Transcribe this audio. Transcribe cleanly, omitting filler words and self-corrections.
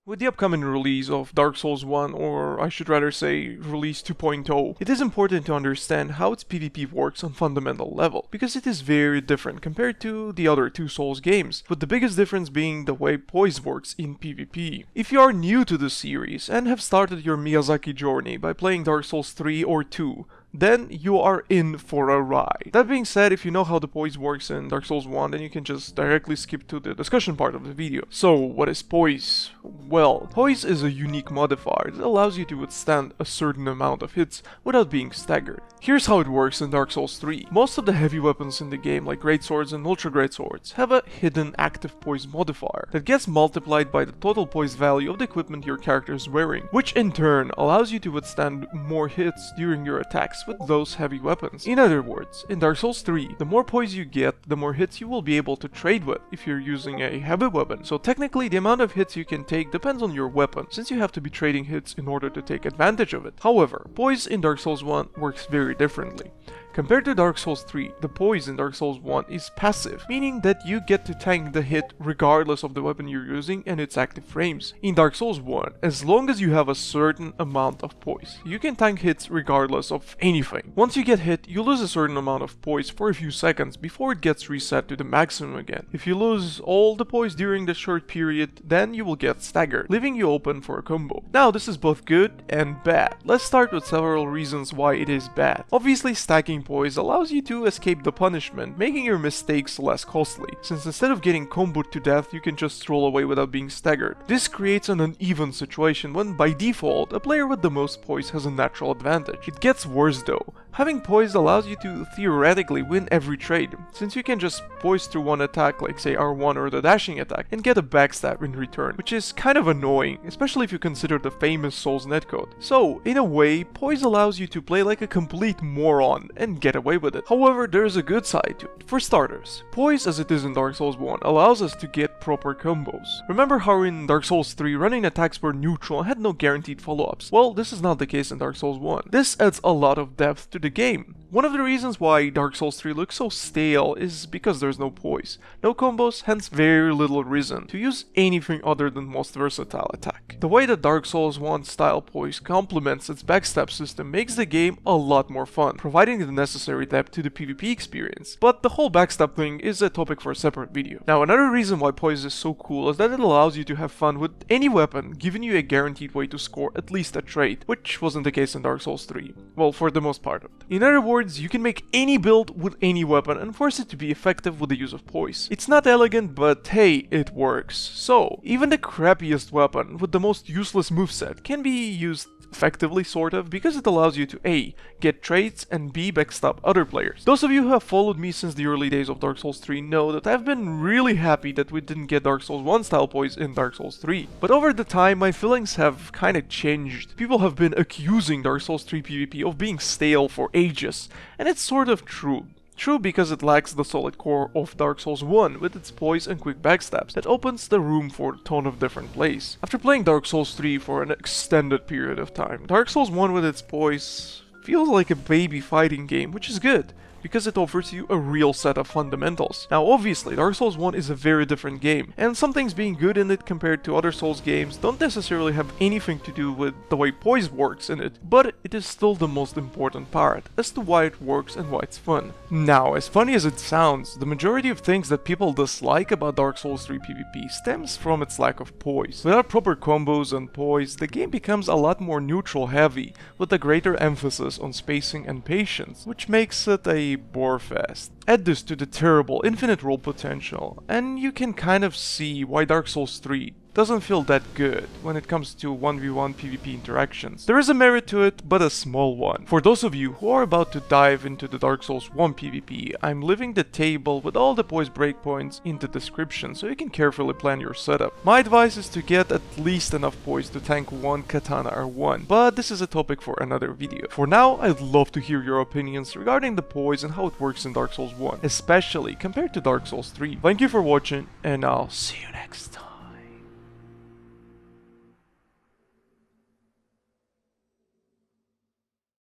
With the upcoming release of Dark Souls 1, or I should rather say release 2.0, it is important to understand how its PvP works on fundamental level, because it is very different compared to the other two Souls games, with the biggest difference being the way poise works in PvP. If you are new to the series and have started your Miyazaki journey by playing Dark Souls 3 or 2, then you are in for a ride. That being said, if you know how the poise works in Dark Souls 1, then you can just directly skip to the discussion part of the video. So, what is poise? Well, poise is a unique modifier that allows you to withstand a certain amount of hits without being staggered. Here's how it works in Dark Souls 3. Most of the heavy weapons in the game, like greatswords and ultra greatswords, have a hidden active poise modifier that gets multiplied by the total poise value of the equipment your character is wearing, which in turn allows you to withstand more hits during your attacks with those heavy weapons. In other words, in Dark Souls 3, the more poise you get, the more hits you will be able to trade with if you're using a heavy weapon. So technically, the amount of hits you can take depends on your weapon, since you have to be trading hits in order to take advantage of it. However, poise in Dark Souls 1 works very differently. Compared to Dark Souls 3, the poise in Dark Souls 1 is passive, meaning that you get to tank the hit regardless of the weapon you're using and its active frames. In Dark Souls 1, as long as you have a certain amount of poise, you can tank hits regardless of anything. Once you get hit, you lose a certain amount of poise for a few seconds before it gets reset to the maximum again. If you lose all the poise during the short period, then you will get staggered, leaving you open for a combo. Now, this is both good and bad. Let's start with several reasons why it is bad. Obviously, stacking poise allows you to escape the punishment, making your mistakes less costly, since instead of getting comboed to death, you can just stroll away without being staggered. This creates an uneven situation when, by default, a player with the most poise has a natural advantage. It gets worse though. Having poise allows you to theoretically win every trade, since you can just poise through one attack, like say R1 or the dashing attack, and get a backstab in return, which is kind of annoying, especially if you consider the famous Souls netcode. So, in a way, poise allows you to play like a complete moron and get away with it. However, there is a good side to it. For starters, poise as it is in Dark Souls 1 allows us to get proper combos. Remember how in Dark Souls 3 running attacks were neutral and had no guaranteed follow-ups? Well, this is not the case in Dark Souls 1. This adds a lot of depth to the game. One of the reasons why Dark Souls 3 looks so stale is because there's no poise. No combos, hence very little reason to use anything other than most versatile attack. The way that Dark Souls 1 style poise complements its backstab system makes the game a lot more fun, providing the necessary depth to the PvP experience. But the whole backstab thing is a topic for a separate video. Now, another reason why poise is so cool is that it allows you to have fun with any weapon, giving you a guaranteed way to score at least a trait, which wasn't the case in Dark Souls 3. Well, for the most part of it. In other words, you can make any build with any weapon and force it to be effective with the use of poise. It's not elegant, but hey, it works. So, even the crappiest weapon with the most useless moveset can be used effectively, sort of, because it allows you to A, get traits, and B, backstab other players. Those of you who have followed me since the early days of Dark Souls 3 know that I've been really happy that we didn't get Dark Souls 1 style poise in Dark Souls 3. But over the time, my feelings have kinda changed. People have been accusing Dark Souls 3 PvP of being stale for ages, and it's sort of true. True because it lacks the solid core of Dark Souls 1 with its poise and quick backstabs that opens the room for a ton of different plays. After playing Dark Souls 3 for an extended period of time, Dark Souls 1 with its poise feels like a baby fighting game, which is good, because it offers you a real set of fundamentals. Now obviously, Dark Souls 1 is a very different game, and some things being good in it compared to other Souls games don't necessarily have anything to do with the way poise works in it, but it is still the most important part as to why it works and why it's fun. Now, as funny as it sounds, the majority of things that people dislike about Dark Souls 3 PvP stems from its lack of poise. Without proper combos and poise, the game becomes a lot more neutral heavy, with a greater emphasis on spacing and patience, which makes it a bore fest. Add this to the terrible infinite roll potential, and you can kind of see why Dark Souls 3 doesn't feel that good when it comes to 1v1 PvP interactions. There is a merit to it, but a small one. For those of you who are about to dive into the Dark Souls 1 PvP, I'm leaving the table with all the poise breakpoints in the description so you can carefully plan your setup. My advice is to get at least enough poise to tank one katana R1, but this is a topic for another video. For now, I'd love to hear your opinions regarding the poise and how it works in Dark Souls 1, especially compared to Dark Souls 3. Thank you for watching, and I'll see you next time.